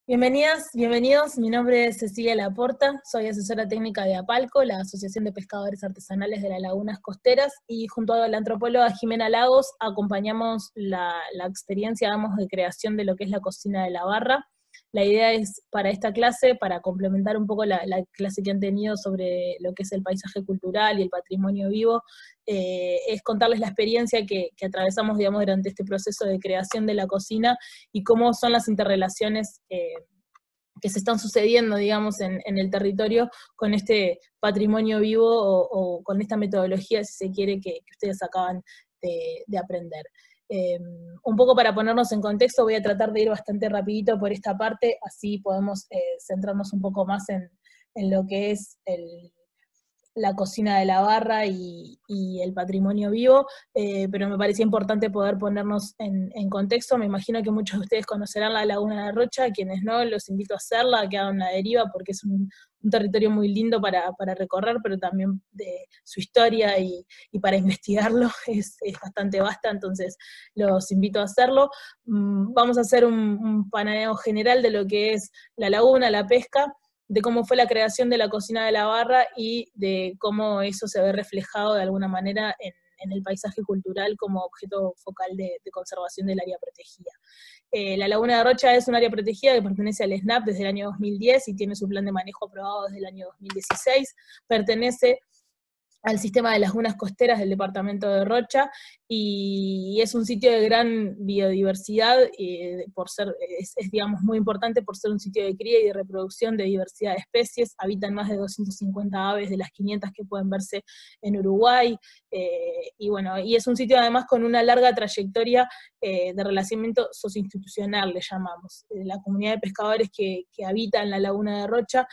Bienvenidas, bienvenidos, mi nombre es Cecilia Laporta, soy asesora técnica de APALCO, la Asociación de Pescadores Artesanales de las Lagunas Costeras, y junto a la antropóloga Jimena Lagos acompañamos la experiencia, de creación de lo que es la cocina de la barra. La idea es para esta clase, para complementar un poco la clase que han tenido sobre lo que es el paisaje cultural y el patrimonio vivo, es contarles la experiencia que atravesamos, durante este proceso de creación de la cocina y cómo son las interrelaciones que se están sucediendo, en el territorio con este patrimonio vivo o con esta metodología, si se quiere, que ustedes acaban de aprender. Un poco para ponernos en contexto, voy a tratar de ir bastante rapidito por esta parte, así podemos centrarnos un poco más en lo que es la cocina de la barra y el patrimonio vivo, pero me parecía importante poder ponernos en contexto. Me imagino que muchos de ustedes conocerán la Laguna de Rocha, quienes no, los invito a hacerla, que hagan la deriva, porque es un territorio muy lindo para recorrer, pero también de su historia y para investigarlo es bastante vasta, entonces los invito a hacerlo. Vamos a hacer un paneo general de lo que es la laguna, la pesca, de cómo fue la creación de la cocina de la barra y de cómo eso se ve reflejado de alguna manera en el paisaje cultural como objeto focal de conservación del área protegida. La Laguna de Rocha es un área protegida que pertenece al SNAP desde el año 2010 y tiene su plan de manejo aprobado desde el año 2016, pertenece al sistema de las lagunas costeras del departamento de Rocha, y es un sitio de gran biodiversidad, por ser, digamos, muy importante por ser un sitio de cría y de reproducción de diversidad de especies. Habitan más de 250 aves de las 500 que pueden verse en Uruguay, y es un sitio además con una larga trayectoria de relacionamiento socioinstitucional, le llamamos. La comunidad de pescadores que habita en la Laguna de Rocha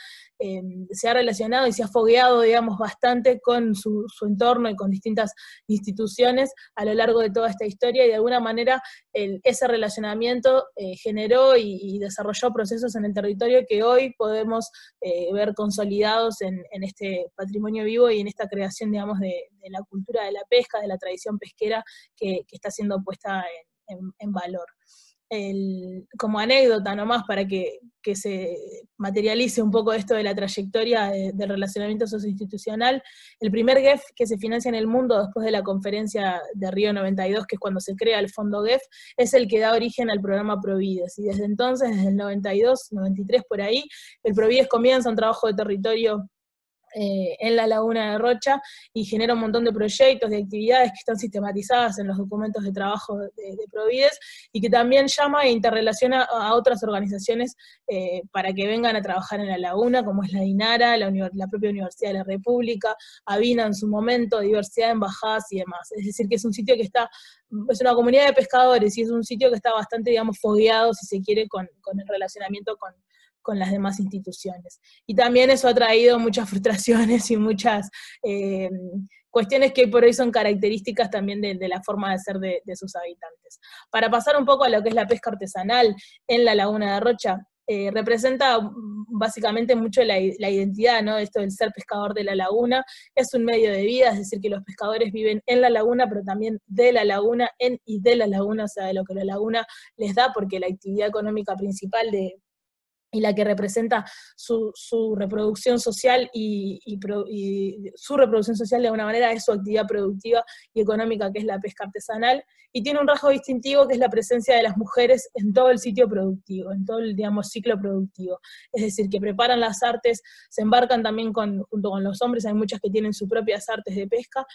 se ha relacionado y se ha fogueado, bastante con su entorno y con distintas instituciones a lo largo de toda esta historia, y de alguna manera ese relacionamiento generó y desarrolló procesos en el territorio que hoy podemos ver consolidados en este patrimonio vivo y en esta creación, de la cultura de la pesca, de la tradición pesquera que está siendo puesta en valor. Como anécdota nomás, para que se materialice un poco esto de la trayectoria del relacionamiento socioinstitucional, el primer GEF que se financia en el mundo después de la conferencia de Río 92, que es cuando se crea el fondo GEF, es el que da origen al programa Provides, y desde entonces, desde el 92, 93 por ahí, el Provides comienza un trabajo de territorio en la Laguna de Rocha, y genera un montón de proyectos, de actividades que están sistematizadas en los documentos de trabajo de Provides, y que también llama e interrelaciona a otras organizaciones para que vengan a trabajar en la laguna, como es la DINARA, la propia Universidad de la República, ABINA en su momento, diversidad de embajadas y demás. Es decir, que es un sitio que es una comunidad de pescadores, y es un sitio que está bastante, fogueado, si se quiere, con el relacionamiento con las demás instituciones. Y también eso ha traído muchas frustraciones y muchas cuestiones que por hoy son características también de la forma de ser de sus habitantes. Para pasar un poco a lo que es la pesca artesanal en la Laguna de Rocha, representa básicamente mucho la identidad, ¿no? Esto del ser pescador de la laguna. Es un medio de vida, es decir, que los pescadores viven en la laguna, pero también de la laguna, y de la laguna, o sea, de lo que la laguna les da, porque la actividad económica principal y la que representa su reproducción social y su reproducción social de alguna manera es su actividad productiva y económica, que es la pesca artesanal, y tiene un rasgo distintivo que es la presencia de las mujeres en todo el sitio productivo, en todo el, ciclo productivo. Es decir, que preparan las artes, se embarcan también junto con los hombres, hay muchas que tienen sus propias artes de pesca,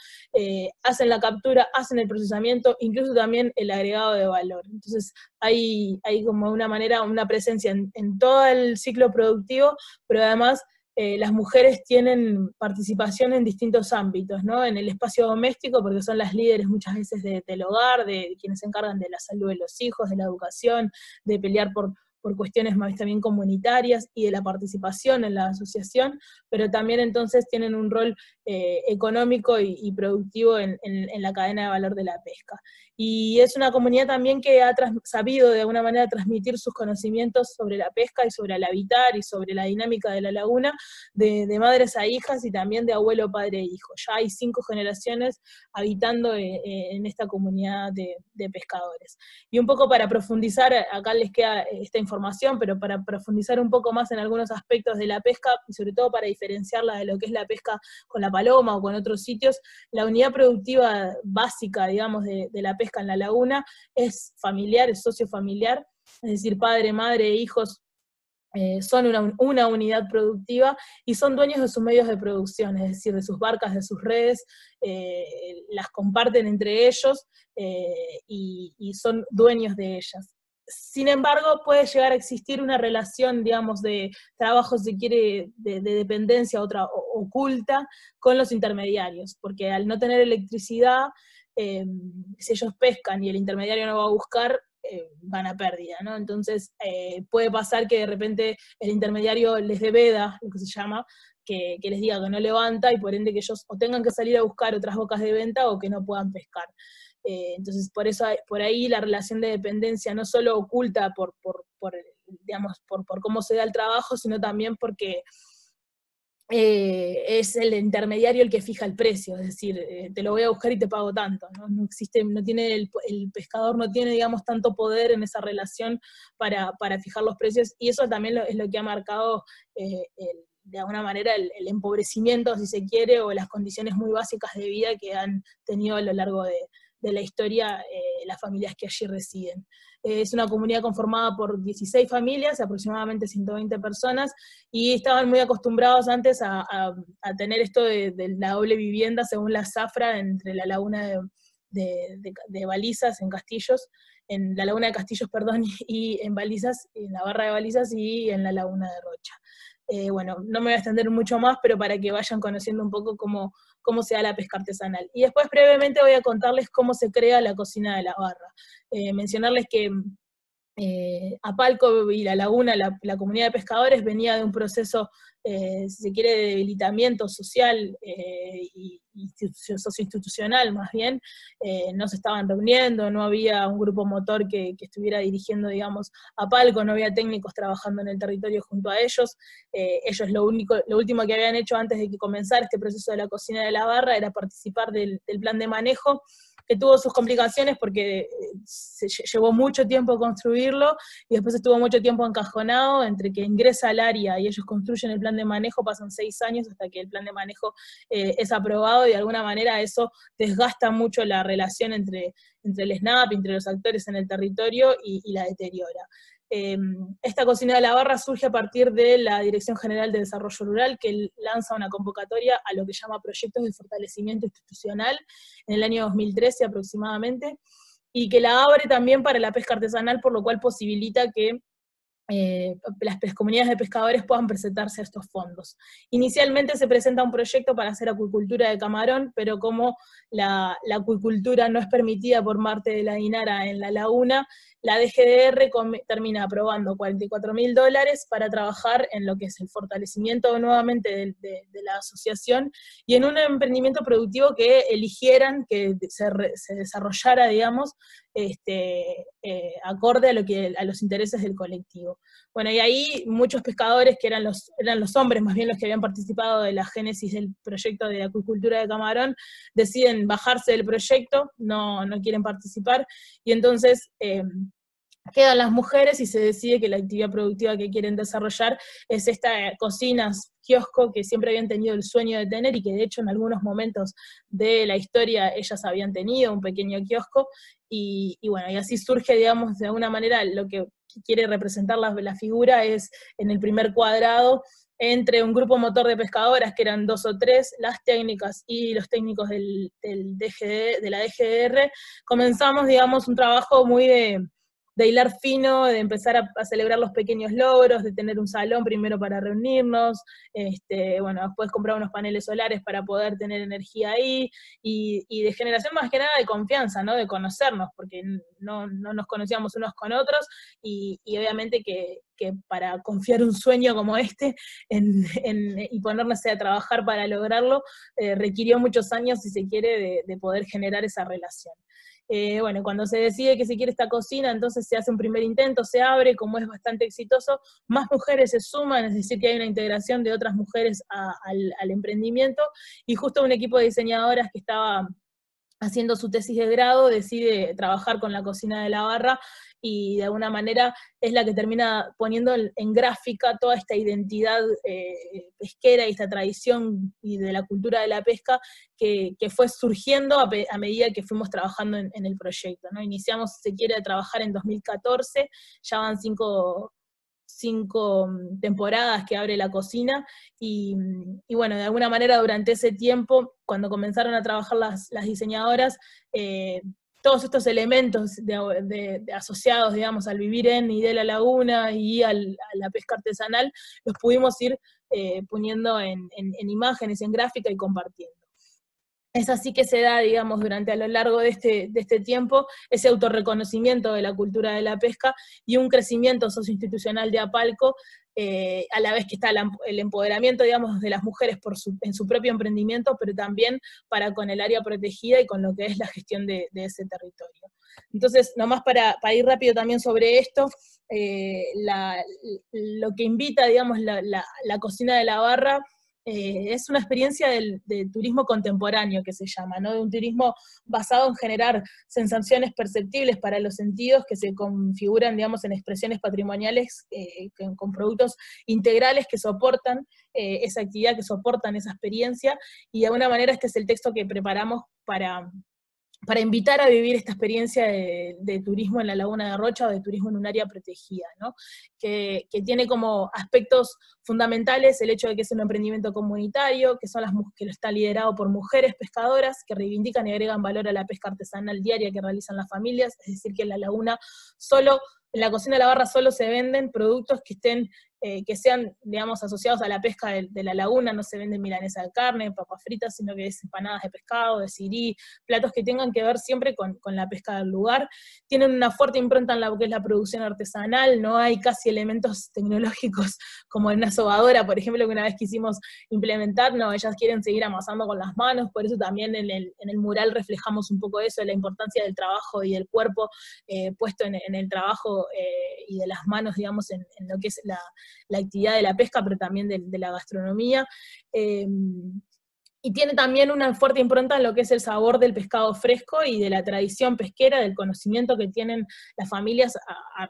hacen la captura, hacen el procesamiento, incluso también el agregado de valor. Entonces hay como una manera, una presencia en todo el ciclo productivo, pero además las mujeres tienen participación en distintos ámbitos, ¿no? En el espacio doméstico, porque son las líderes muchas veces del hogar, de quienes se encargan de la salud de los hijos, de la educación, de pelear por cuestiones más también comunitarias y de la participación en la asociación, pero también entonces tienen un rol económico y productivo en la cadena de valor de la pesca. Y es una comunidad también que ha sabido de alguna manera transmitir sus conocimientos sobre la pesca y sobre el habitar y sobre la dinámica de la laguna, de madres a hijas y también de abuelo, padre e hijo. Ya hay 5 generaciones habitando en esta comunidad de pescadores. Y un poco para profundizar, acá les queda esta información, pero para profundizar un poco más en algunos aspectos de la pesca, y sobre todo para diferenciarla de lo que es la pesca con la paloma o con otros sitios, la unidad productiva básica, digamos, de la pesca en la laguna es familiar, es sociofamiliar, es decir, padre, madre e hijos son una unidad productiva y son dueños de sus medios de producción, es decir, de sus barcas, de sus redes, las comparten entre ellos y son dueños de ellas. Sin embargo, puede llegar a existir una relación, digamos, de trabajo, si quiere, de dependencia oculta con los intermediarios, porque al no tener electricidad, si ellos pescan y el intermediario no va a buscar, van a pérdida, ¿no? Entonces puede pasar que de repente el intermediario les dé veda, lo que se llama, que les diga que no levanta, y por ende que ellos o tengan que salir a buscar otras bocas de venta o que no puedan pescar. Entonces por eso, por ahí la relación de dependencia no solo oculta digamos, por cómo se da el trabajo, sino también porque es el intermediario el que fija el precio, es decir, te lo voy a buscar y te pago tanto, ¿no? No existe, no tiene el pescador no tiene, digamos, tanto poder en esa relación para fijar los precios, y eso también es lo que ha marcado de alguna manera el empobrecimiento, si se quiere, o las condiciones muy básicas de vida que han tenido a lo largo de la historia las familias que allí residen. Es una comunidad conformada por 16 familias, aproximadamente 120 personas, y estaban muy acostumbrados antes a tener esto de la doble vivienda, según la zafra, entre la laguna de Balizas, en Castillos, en la laguna de Castillos, perdón, y en Balizas, en la barra de Balizas y en la laguna de Rocha. Bueno, no me voy a extender mucho más, pero para que vayan conociendo un poco cómo se da la pesca artesanal. Y después brevemente voy a contarles cómo se crea la cocina de la barra. Mencionarles que Apalco y la laguna, la comunidad de pescadores, venía de un proceso, si se quiere, de debilitamiento social y socioinstitucional más bien. No se estaban reuniendo, no había un grupo motor que estuviera dirigiendo, digamos, Apalco, no había técnicos trabajando en el territorio junto a ellos. Ellos lo último que habían hecho antes de que comenzara este proceso de la cocina de la barra era participar del plan de manejo, que tuvo sus complicaciones porque se llevó mucho tiempo construirlo y después estuvo mucho tiempo encajonado. Entre que ingresa al área y ellos construyen el plan de manejo, pasan 6 años hasta que el plan de manejo es aprobado, y de alguna manera eso desgasta mucho la relación entre el SNAP, entre los actores en el territorio, y la deteriora. Esta cocina de la barra surge a partir de la Dirección General de Desarrollo Rural, que lanza una convocatoria a lo que llama Proyectos de Fortalecimiento Institucional en el año 2013 aproximadamente, y que la abre también para la pesca artesanal, por lo cual posibilita que las comunidades de pescadores puedan presentarse a estos fondos. Inicialmente se presenta un proyecto para hacer acuicultura de camarón, pero como la acuicultura no es permitida por parte de la INARA en la laguna, la DGDR termina aprobando $44.000 para trabajar en lo que es el fortalecimiento nuevamente de la asociación y en un emprendimiento productivo que eligieran que se desarrollara, digamos, acorde a los intereses del colectivo. Bueno, y ahí muchos pescadores, que eran los hombres más bien los que habían participado de la génesis del proyecto de acuicultura de camarón, deciden bajarse del proyecto, no quieren participar, y entonces quedan las mujeres y se decide que la actividad productiva que quieren desarrollar es esta cocinas, kiosco, que siempre habían tenido el sueño de tener, y que de hecho en algunos momentos de la historia ellas habían tenido un pequeño kiosco, y bueno, y así surge, digamos, de alguna manera lo que quiere representar la figura es, en el primer cuadrado, entre un grupo motor de pescadoras, que eran 2 o 3, las técnicas y los técnicos de la DGDR, comenzamos, digamos, un trabajo muy de hilar fino, de empezar a celebrar los pequeños logros, de tener un salón primero para reunirnos, bueno, después comprar unos paneles solares para poder tener energía ahí, y de generación más que nada de confianza, ¿no? De conocernos, porque no nos conocíamos unos con otros, y obviamente que que para confiar un sueño como este y ponernos a trabajar para lograrlo, requirió muchos años, si se quiere, de poder generar esa relación. Bueno, cuando se decide que se quiere esta cocina, entonces se hace un primer intento, se abre, como es bastante exitoso, más mujeres se suman, es decir, que hay una integración de otras mujeres al emprendimiento, y justo un equipo de diseñadoras que estaba haciendo su tesis de grado decide trabajar con la cocina de la barra, y de alguna manera es la que termina poniendo en gráfica toda esta identidad pesquera y esta tradición y de la cultura de la pesca que fue surgiendo a medida que fuimos trabajando en el proyecto, ¿no? Iniciamos, si se quiere, a trabajar en 2014, ya van cinco temporadas que abre la cocina, y bueno, de alguna manera durante ese tiempo, cuando comenzaron a trabajar las diseñadoras, todos estos elementos asociados, digamos, al vivir en y de la laguna y a la pesca artesanal, los pudimos ir poniendo en imágenes, en gráfica y compartiendo. Es así que se da, digamos, durante a lo largo de este tiempo, ese autorreconocimiento de la cultura de la pesca y un crecimiento socioinstitucional de Apalco, a la vez que está el empoderamiento, digamos, de las mujeres en su propio emprendimiento, pero también para con el área protegida y con lo que es la gestión de ese territorio. Entonces, nomás para ir rápido también sobre esto, lo que invita, digamos, la cocina de la barra, es una experiencia de turismo contemporáneo, que se llama, ¿no? De un turismo basado en generar sensaciones perceptibles para los sentidos que se configuran, digamos, en expresiones patrimoniales con productos integrales que soportan esa actividad, que soportan esa experiencia, y de alguna manera este es el texto que preparamos para invitar a vivir esta experiencia de turismo en la Laguna de Rocha, o de turismo en un área protegida, ¿no? Que tiene como aspectos fundamentales el hecho de que es un emprendimiento comunitario, que lo está liderado por mujeres pescadoras, que reivindican y agregan valor a la pesca artesanal diaria que realizan las familias, es decir, que en la laguna en la cocina de la barra solo se venden productos que sean, digamos, asociados a la pesca de la laguna, no se venden milanesa de carne, papas fritas, sino que es empanadas de pescado, de sirí, platos que tengan que ver siempre con la pesca del lugar. Tienen una fuerte impronta en lo que es la producción artesanal, no hay casi elementos tecnológicos como en una sobadora, por ejemplo, que una vez quisimos implementar, no, ellas quieren seguir amasando con las manos, por eso también en el mural reflejamos un poco eso, la importancia del trabajo y del cuerpo puesto en el trabajo y de las manos, digamos, en lo que es la actividad de la pesca, pero también de la gastronomía. Y tiene también una fuerte impronta en lo que es el sabor del pescado fresco y de la tradición pesquera, del conocimiento que tienen las familias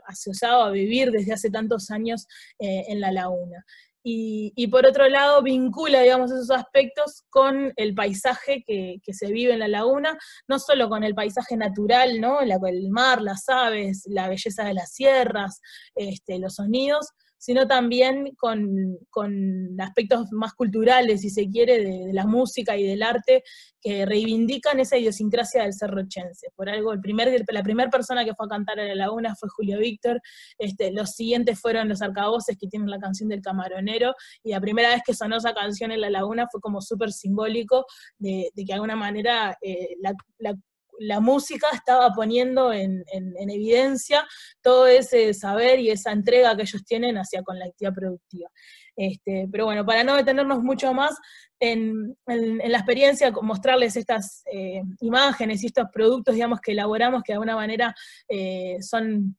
asociado a vivir desde hace tantos años en la laguna. Y por otro lado vincula, digamos, esos aspectos con el paisaje que se vive en la laguna, no solo con el paisaje natural, ¿no? El mar, las aves, la belleza de las sierras, los sonidos, sino también con aspectos más culturales, si se quiere, de la música y del arte, que reivindican esa idiosincrasia del cerrochense. Por algo, la primera persona que fue a cantar a la laguna fue Julio Víctor, los siguientes fueron los Arcavoces, que tienen la canción del Camaronero, y la primera vez que sonó esa canción en la laguna fue como súper simbólico de que de alguna manera la música estaba poniendo en evidencia todo ese saber y esa entrega que ellos tienen hacia con la actividad productiva. Pero bueno, para no detenernos mucho más en la experiencia, mostrarles estas imágenes y estos productos, digamos, que elaboramos, que de alguna manera son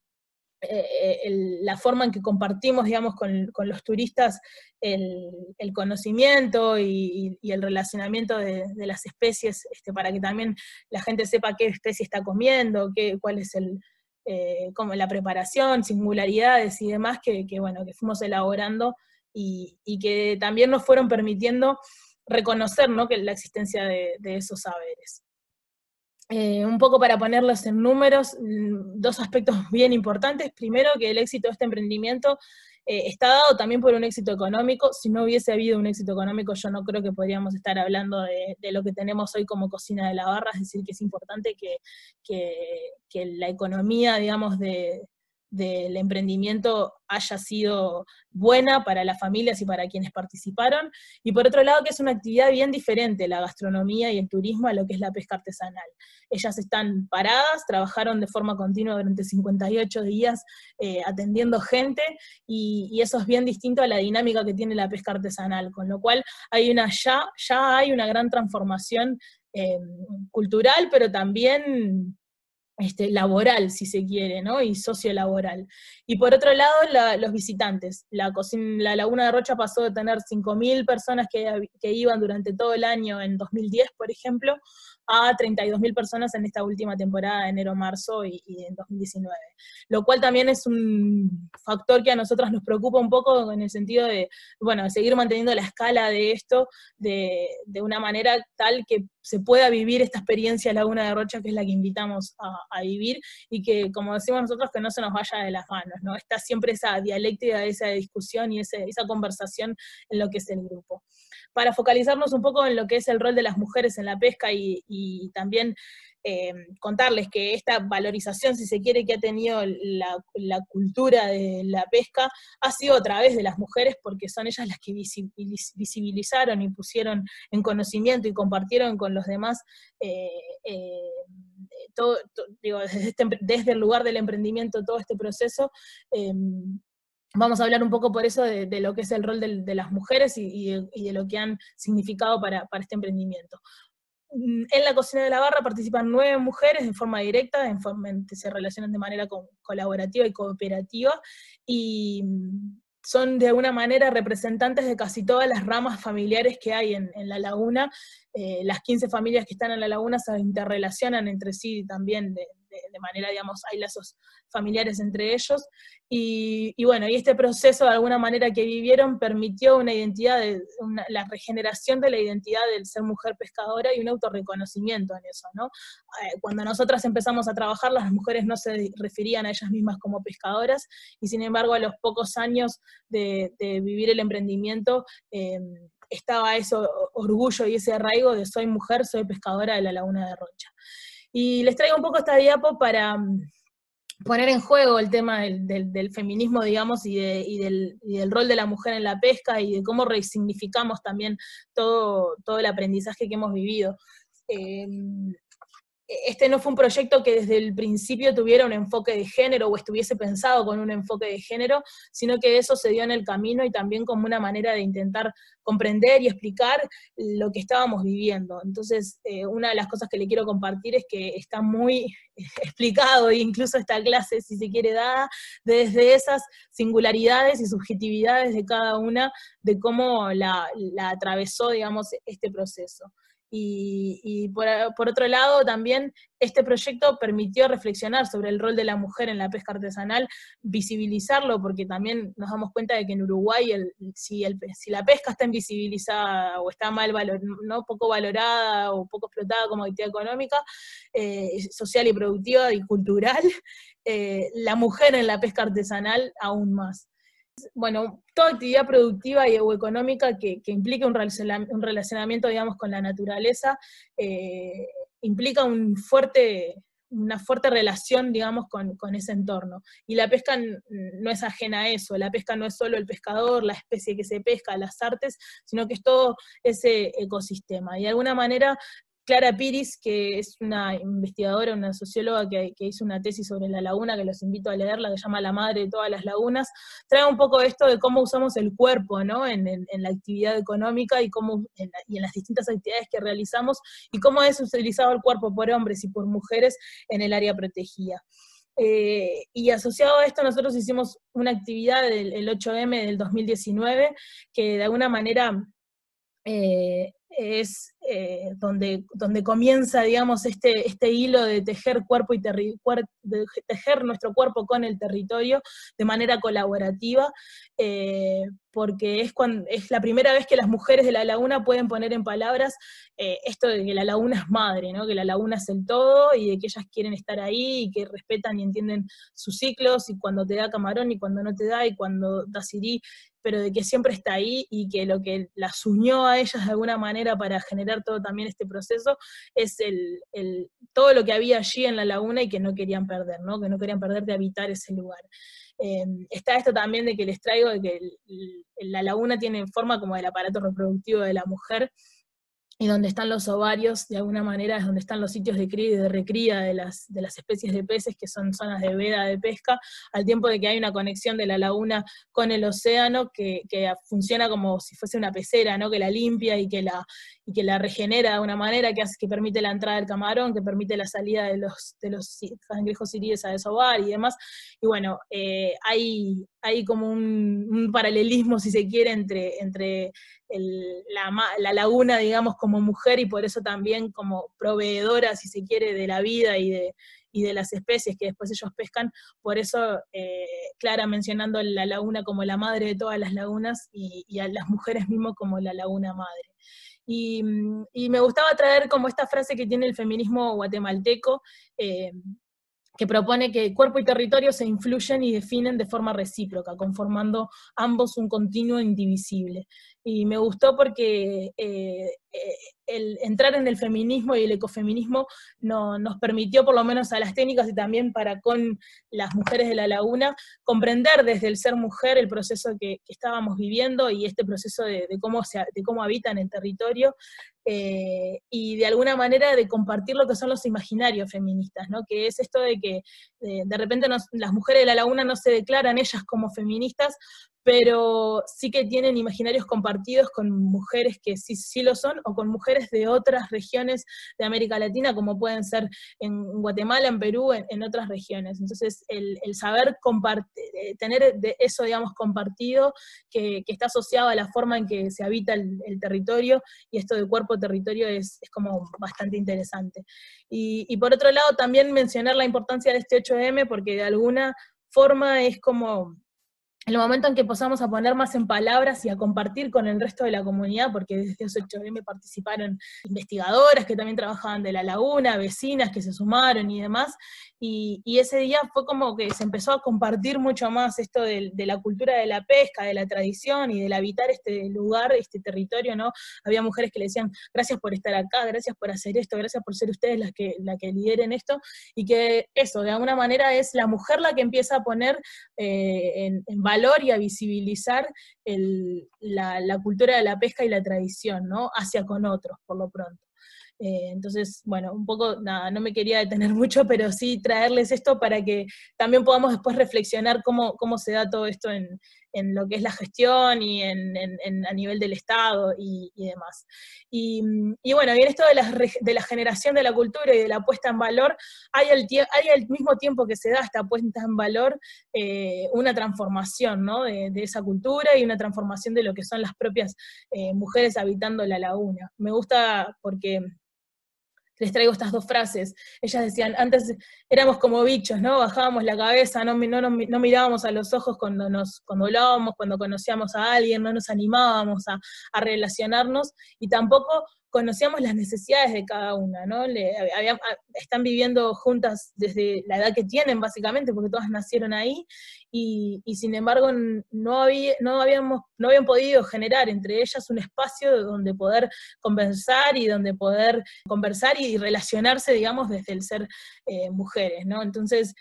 la forma en que compartimos, digamos, con los turistas el conocimiento y el relacionamiento de las especies, para que también la gente sepa qué especie está comiendo, cuál es como la preparación, singularidades y demás bueno, que fuimos elaborando y que también nos fueron permitiendo reconocer, ¿no?, que la existencia de esos saberes. Un poco para ponerlos en números, dos aspectos bien importantes. Primero, que el éxito de este emprendimiento está dado también por un éxito económico. Si no hubiese habido un éxito económico, yo no creo que podríamos estar hablando de lo que tenemos hoy como cocina de la barra, es decir, que es importante que la economía, digamos, de del emprendimiento haya sido buena para las familias y para quienes participaron, y por otro lado que es una actividad bien diferente, la gastronomía y el turismo, a lo que es la pesca artesanal. Ellas están paradas, trabajaron de forma continua durante 58 días atendiendo gente, y eso es bien distinto a la dinámica que tiene la pesca artesanal, con lo cual hay ya hay una gran transformación cultural, pero también laboral, si se quiere, ¿no? Y sociolaboral. Y por otro lado, los visitantes. La Laguna de Rocha pasó de tener 5.000 personas que iban durante todo el año en 2010, por ejemplo, a 32.000 personas en esta última temporada de enero-marzo y en 2019. Lo cual también es un factor que a nosotros nos preocupa un poco en el sentido de, bueno, de seguir manteniendo la escala de esto de una manera tal que se pueda vivir esta experiencia Laguna de Rocha, que es la que invitamos a vivir, y que, como decimos nosotros, que no se nos vaya de las manos, ¿no? Está siempre esa dialéctica, esa discusión y esa conversación en lo que es el grupo. Para focalizarnos un poco en lo que es el rol de las mujeres en la pesca y también contarles que esta valorización, si se quiere, que ha tenido la cultura de la pesca, ha sido a través de las mujeres, porque son ellas las que visibilizaron y pusieron en conocimiento y compartieron con los demás digo, desde el lugar del emprendimiento todo este proceso. Vamos a hablar un poco por eso de lo que es el rol de las mujeres y de lo que han significado para este emprendimiento. En la cocina de la barra participan 9 mujeres de forma directa, se relacionan de manera colaborativa y cooperativa, y son de alguna manera representantes de casi todas las ramas familiares que hay en la laguna. Las 15 familias que están en la laguna se interrelacionan entre sí también de manera, digamos, hay lazos familiares entre ellos, y bueno, y este proceso de alguna manera que vivieron permitió una identidad, la regeneración de la identidad del ser mujer pescadora y un autorreconocimiento en eso, ¿no? Cuando nosotras empezamos a trabajar, las mujeres no se referían a ellas mismas como pescadoras, y sin embargo a los pocos años de vivir el emprendimiento, estaba ese orgullo y ese arraigo de soy mujer, soy pescadora de la Laguna de Rocha. Y les traigo un poco esta diapo para poner en juego el tema del feminismo, digamos, y del rol de la mujer en la pesca, y de cómo resignificamos también todo el aprendizaje que hemos vivido. Este no fue un proyecto que desde el principio tuviera un enfoque de género o estuviese pensado con un enfoque de género, sino que eso se dio en el camino y también como una manera de intentar comprender y explicar lo que estábamos viviendo. Entonces, una de las cosas que le quiero compartir es que está muy explicado, e incluso esta clase, si se quiere, dada desde esas singularidades y subjetividades de cada una, de cómo la atravesó, digamos, este proceso. Y por otro lado, también este proyecto permitió reflexionar sobre el rol de la mujer en la pesca artesanal, visibilizarlo, porque también nos damos cuenta de que en Uruguay, si la pesca está invisibilizada o está ¿no? poco valorada o poco explotada como actividad económica, social y productiva y cultural, la mujer en la pesca artesanal aún más. Bueno, toda actividad productiva o económica que implique un relacionamiento, digamos, con la naturaleza, implica una fuerte relación, digamos, con ese entorno. Y la pesca no es ajena a eso, la pesca no es solo el pescador, la especie que se pesca, las artes, sino que es todo ese ecosistema. Y de alguna manera, Clara Piris, que es una investigadora, una socióloga que hizo una tesis sobre la laguna, que los invito a leerla, que se llama La madre de todas las lagunas, trae un poco esto de cómo usamos el cuerpo, ¿no? en la actividad económica y en las distintas actividades que realizamos, y cómo es utilizado el cuerpo por hombres y por mujeres en el área protegida. Y asociado a esto nosotros hicimos una actividad el 8M del 2019, que de alguna manera es donde comienza, digamos, este hilo de tejer cuerpo y de tejer nuestro cuerpo con el territorio de manera colaborativa, porque es la primera vez que las mujeres de la laguna pueden poner en palabras esto de que la laguna es madre, ¿no? Que la laguna es el todo, y de que ellas quieren estar ahí, y que respetan y entienden sus ciclos, y cuando te da camarón, y cuando no te da, y cuando da sirí, pero de que siempre está ahí, y que lo que las unió a ellas de alguna manera para generar acompañar todo también este proceso, es todo lo que había allí en la laguna y que no querían perder, ¿no? Que no querían perder de habitar ese lugar. Está esto también de que les traigo, de que la laguna tiene forma como del aparato reproductivo de la mujer, y donde están los ovarios, de alguna manera, es donde están los sitios de cría y de recría de las especies de peces, que son zonas de veda de pesca, al tiempo de que hay una conexión de la laguna con el océano que funciona como si fuese una pecera, ¿no? Que la limpia y que la regenera de una manera que permite la entrada del camarón, que permite la salida de los cangrejos siríes a desovar y demás. Y bueno, hay como un paralelismo, si se quiere, entre la laguna, digamos, como mujer, y por eso también como proveedora, si se quiere, de la vida y de las especies que después ellos pescan. Por eso Clara mencionando la laguna como la madre de todas las lagunas, y a las mujeres mismo como la laguna madre. Y me gustaba traer como esta frase que tiene el feminismo guatemalteco, que propone que cuerpo y territorio se influyen y definen de forma recíproca, conformando ambos un continuo indivisible. Y me gustó porque el entrar en el feminismo y el ecofeminismo nos permitió, por lo menos a las técnicas y también para con las mujeres de la laguna, comprender desde el ser mujer el proceso que estábamos viviendo y este proceso de cómo habitan el territorio, y de alguna manera de compartir lo que son los imaginarios feministas, ¿no? Que es esto de que de repente las mujeres de la laguna no se declaran ellas como feministas, pero sí que tienen imaginarios compartidos con mujeres que sí lo son, o con mujeres de otras regiones de América Latina, como pueden ser en Guatemala, en Perú, en otras regiones. Entonces, el saber tener eso, digamos, compartido, que está asociado a la forma en que se habita el territorio, y esto de cuerpo-territorio es como bastante interesante. Y por otro lado, también mencionar la importancia de este 8M, porque de alguna forma es como el momento en que empezamos a poner más en palabras y a compartir con el resto de la comunidad, porque desde ese 8M participaron investigadoras que también trabajaban de la laguna, vecinas que se sumaron y demás, y ese día fue como que se empezó a compartir mucho más esto de la cultura de la pesca, de la tradición y del habitar este lugar, este territorio, ¿no? Había mujeres que le decían, gracias por estar acá, gracias por hacer esto, gracias por ser ustedes las que lideren esto, y que eso, de alguna manera, es la mujer la que empieza a poner en valor y a visibilizar la cultura de la pesca y la tradición, ¿no? Hacia con otros, por lo pronto. Entonces, bueno, un poco, nada, no me quería detener mucho, pero sí traerles esto para que también podamos después reflexionar cómo se da todo esto en lo que es la gestión y a nivel del Estado y demás. Y bueno, y en esto de la generación de la cultura y de la puesta en valor, hay al mismo tiempo que se da esta puesta en valor, una transformación, ¿no? de esa cultura, y una transformación de lo que son las propias mujeres habitando la laguna. Me gusta porque les traigo estas dos frases. Ellas decían, antes éramos como bichos, ¿no? Bajábamos la cabeza, no mirábamos a los ojos cuando hablábamos, cuando conocíamos a alguien, no nos animábamos a relacionarnos, y tampoco conocíamos las necesidades de cada una, ¿no? Están viviendo juntas desde la edad que tienen, básicamente, porque todas nacieron ahí, y sin embargo no habían podido generar entre ellas un espacio donde poder conversar y relacionarse, digamos, desde el ser mujeres, ¿no? Entonces,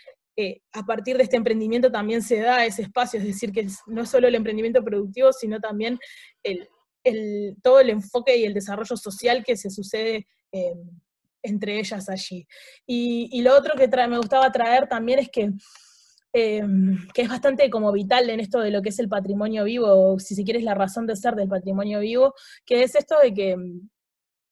a partir de este emprendimiento también se da ese espacio, es decir, que no solo el emprendimiento productivo, sino también todo el enfoque y el desarrollo social que se sucede entre ellas allí. Y lo otro que me gustaba traer también es que es bastante como vital en esto de lo que es el patrimonio vivo, o si se quiere es la razón de ser del patrimonio vivo, que es esto de que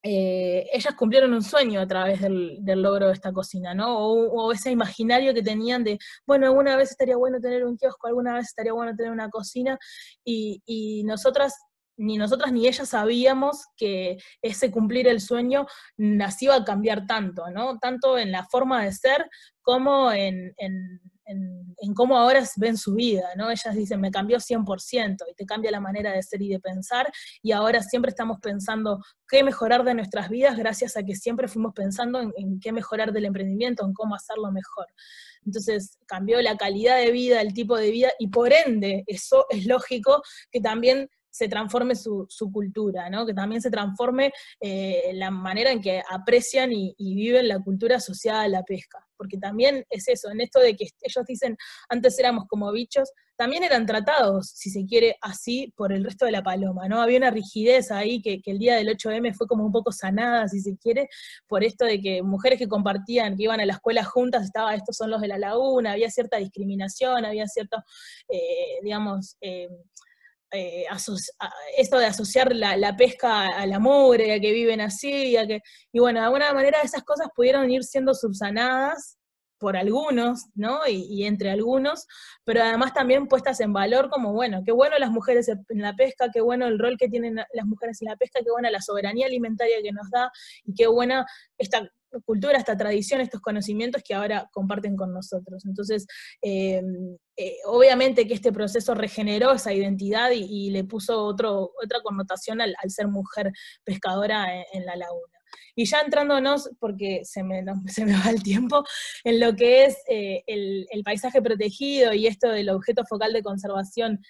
ellas cumplieron un sueño a través del logro de esta cocina, ¿no? O ese imaginario que tenían de, bueno, alguna vez estaría bueno tener un kiosco, alguna vez estaría bueno tener una cocina, y ni nosotras ni ellas sabíamos que ese cumplir el sueño nos iba a cambiar tanto, ¿no? Tanto en la forma de ser como en cómo ahora ven su vida, ¿no? Ellas dicen, me cambió 100%, y te cambia la manera de ser y de pensar, y ahora siempre estamos pensando qué mejorar de nuestras vidas, gracias a que siempre fuimos pensando en qué mejorar del emprendimiento, en cómo hacerlo mejor. Entonces cambió la calidad de vida, el tipo de vida, y por ende eso es lógico que también se transforme su cultura, ¿no? Que también se transforme la manera en que aprecian y viven la cultura asociada a la pesca. Porque también es eso, en esto de que ellos dicen, antes éramos como bichos, también eran tratados, si se quiere, así por el resto de la paloma, ¿no? Había una rigidez ahí que el día del 8M fue como un poco sanada, si se quiere, por esto de que mujeres que compartían, que iban a la escuela juntas, estos son los de la laguna, había cierta discriminación, había cierto, digamos, esto de asociar la pesca a la mugre, a que viven así, y bueno, de alguna manera esas cosas pudieron ir siendo subsanadas por algunos, ¿no? Y entre algunos, pero además también puestas en valor como, bueno, qué bueno las mujeres en la pesca, qué bueno el rol que tienen las mujeres en la pesca, qué buena la soberanía alimentaria que nos da, y qué buena esta cultura, esta tradición, estos conocimientos que ahora comparten con nosotros. Entonces, obviamente que este proceso regeneró esa identidad y le puso otra connotación al ser mujer pescadora en la laguna. Y ya entrándonos, porque se me va el tiempo, en lo que es el paisaje protegido y esto del objeto focal de conservación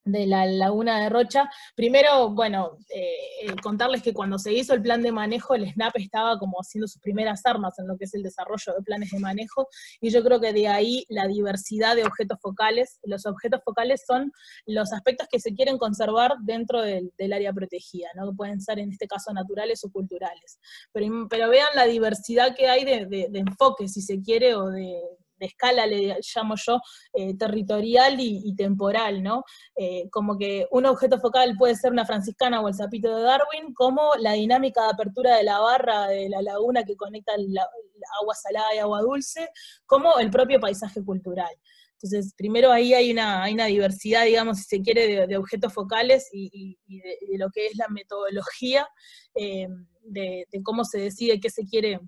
de la laguna de Rocha, primero, bueno, contarles que cuando se hizo el plan de manejo, el SNAP estaba como haciendo sus primeras armas en lo que es el desarrollo de planes de manejo, y yo creo que de ahí la diversidad de objetos focales. Los objetos focales son los aspectos que se quieren conservar dentro del área protegida, ¿no? Que pueden ser en este caso naturales o culturales. Pero vean la diversidad que hay de enfoque, si se quiere, o de escala, le llamo yo, territorial y temporal, ¿no? Como que un objeto focal puede ser una franciscana o el sapito de Darwin, como la dinámica de apertura de la barra de la laguna que conecta la agua salada y agua dulce, como el propio paisaje cultural. Entonces, primero ahí hay una diversidad, digamos, si se quiere, de objetos focales y de lo que es la metodología, de cómo se decide qué se quiere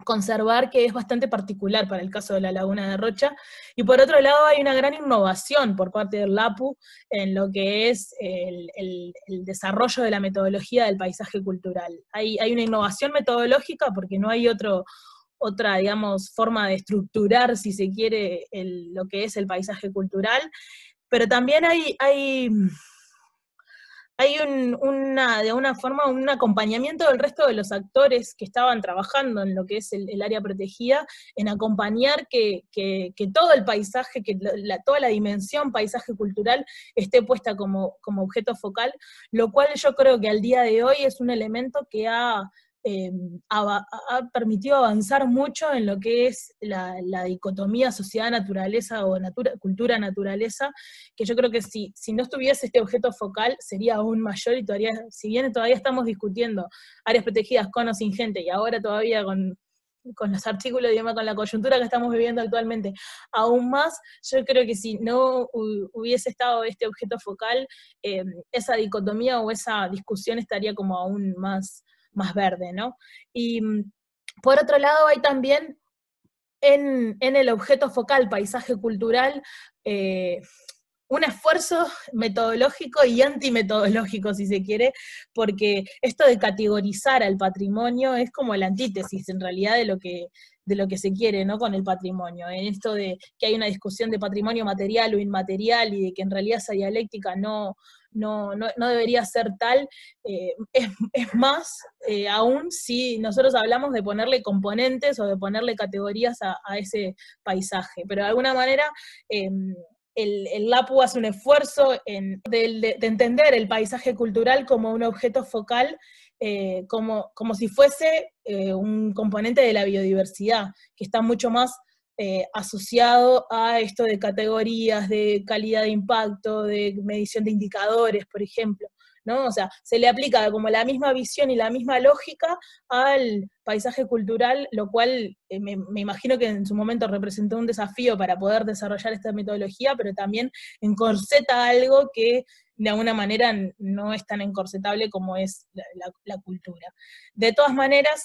conservar, que es bastante particular para el caso de la laguna de Rocha, y por otro lado hay una gran innovación por parte del LAPU en lo que es el desarrollo de la metodología del paisaje cultural. Hay una innovación metodológica porque no hay otra, digamos, forma de estructurar, si se quiere, lo que es el paisaje cultural, pero también hay de una forma, un acompañamiento del resto de los actores que estaban trabajando en lo que es el área protegida, en acompañar que todo el paisaje, toda la dimensión paisaje cultural esté puesta como objeto focal, lo cual yo creo que al día de hoy es un elemento que ha permitido avanzar mucho en lo que es la dicotomía sociedad-naturaleza o cultura-naturaleza, que yo creo que si no estuviese este objeto focal sería aún mayor, y todavía, si bien todavía estamos discutiendo áreas protegidas con o sin gente, y ahora todavía con los artículos, digamos, con la coyuntura que estamos viviendo actualmente, aún más, yo creo que si no hubiese estado este objeto focal, esa dicotomía o esa discusión estaría como aún más verde, ¿no? Y por otro lado hay también en el objeto focal paisaje cultural un esfuerzo metodológico y antimetodológico, si se quiere, porque esto de categorizar al patrimonio es como la antítesis, en realidad, de lo que se quiere, ¿no? Con el patrimonio. En esto de que hay una discusión de patrimonio material o inmaterial, y de que en realidad esa dialéctica no debería ser tal, es más, aún si nosotros hablamos de ponerle componentes o de ponerle categorías a ese paisaje, pero de alguna manera el LAPU hace un esfuerzo de entender el paisaje cultural como un objeto focal, como si fuese un componente de la biodiversidad, que está mucho más asociado a esto de categorías, de calidad de impacto, de medición de indicadores, por ejemplo, ¿no? O sea, se le aplica como la misma visión y la misma lógica al paisaje cultural, lo cual me imagino que en su momento representó un desafío para poder desarrollar esta metodología, pero también encorseta algo que de alguna manera no es tan encorsetable como es la cultura. De todas maneras,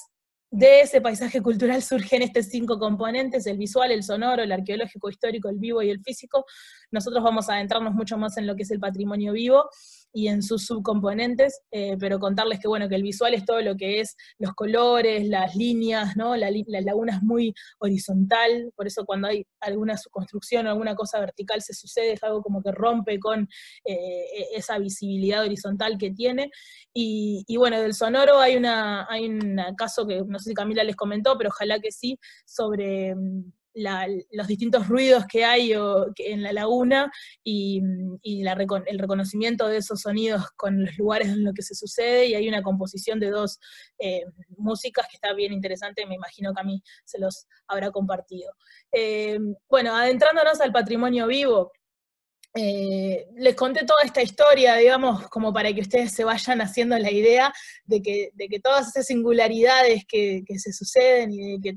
de ese paisaje cultural surgen estos 5 componentes: el visual, el sonoro, el arqueológico, histórico, el vivo y el físico. Nosotros vamos a adentrarnos mucho más en lo que es el patrimonio vivo, y en sus subcomponentes, pero contarles que, bueno, que el visual es todo lo que es los colores, las líneas, ¿no? La laguna es muy horizontal, por eso cuando hay alguna construcción o alguna cosa vertical se sucede, es algo como que rompe con esa visibilidad horizontal que tiene. Y bueno, del sonoro hay un caso que no sé si Camila les comentó, pero ojalá que sí, sobre los distintos ruidos que hay en la laguna y el reconocimiento de esos sonidos con los lugares en los que se sucede, y hay una composición de dos músicas que está bien interesante, me imagino que a mí se los habrá compartido. Bueno, adentrándonos al patrimonio vivo, les conté toda esta historia, digamos, como para que ustedes se vayan haciendo la idea de que todas esas singularidades que se suceden y de que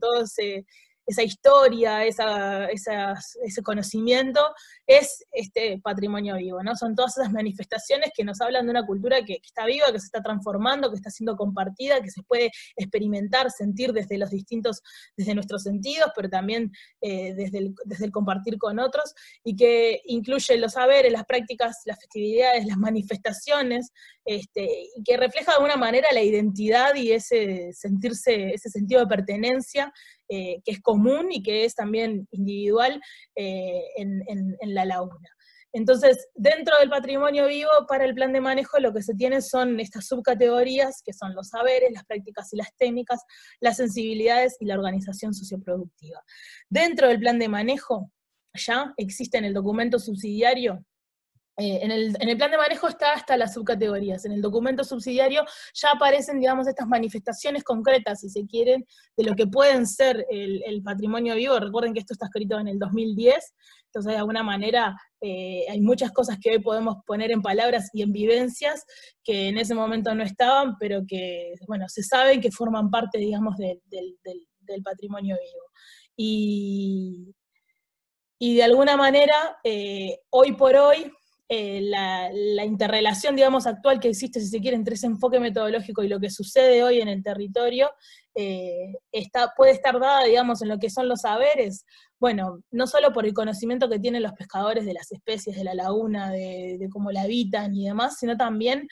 esa historia, ese conocimiento es este patrimonio vivo, ¿no? Son todas esas manifestaciones que nos hablan de una cultura que está viva, que se está transformando, que está siendo compartida, que se puede experimentar, sentir desde nuestros sentidos, pero también desde el compartir con otros, y que incluye los saberes, las prácticas, las festividades, las manifestaciones, y que refleja de alguna manera la identidad y ese sentido de pertenencia, que es común y que es también individual en la laguna. Entonces, dentro del patrimonio vivo, para el plan de manejo, lo que se tiene son estas subcategorías, que son los saberes, las prácticas y las técnicas, las sensibilidades y la organización socioproductiva. Dentro del plan de manejo, ya existe en el documento subsidiario, en el plan de manejo está hasta las subcategorías. En el documento subsidiario ya aparecen, digamos, estas manifestaciones concretas, si se quieren, de lo que pueden ser el patrimonio vivo. Recuerden que esto está escrito en el 2010, entonces de alguna manera hay muchas cosas que hoy podemos poner en palabras y en vivencias que en ese momento no estaban, pero que, bueno, se saben que forman parte, digamos, del patrimonio vivo. Y de alguna manera, hoy por hoy, la interrelación, digamos, actual que existe, si se quiere, entre ese enfoque metodológico y lo que sucede hoy en el territorio, puede estar dada, digamos, en lo que son los saberes, bueno, no solo por el conocimiento que tienen los pescadores de las especies de la laguna, de cómo la habitan y demás, sino también,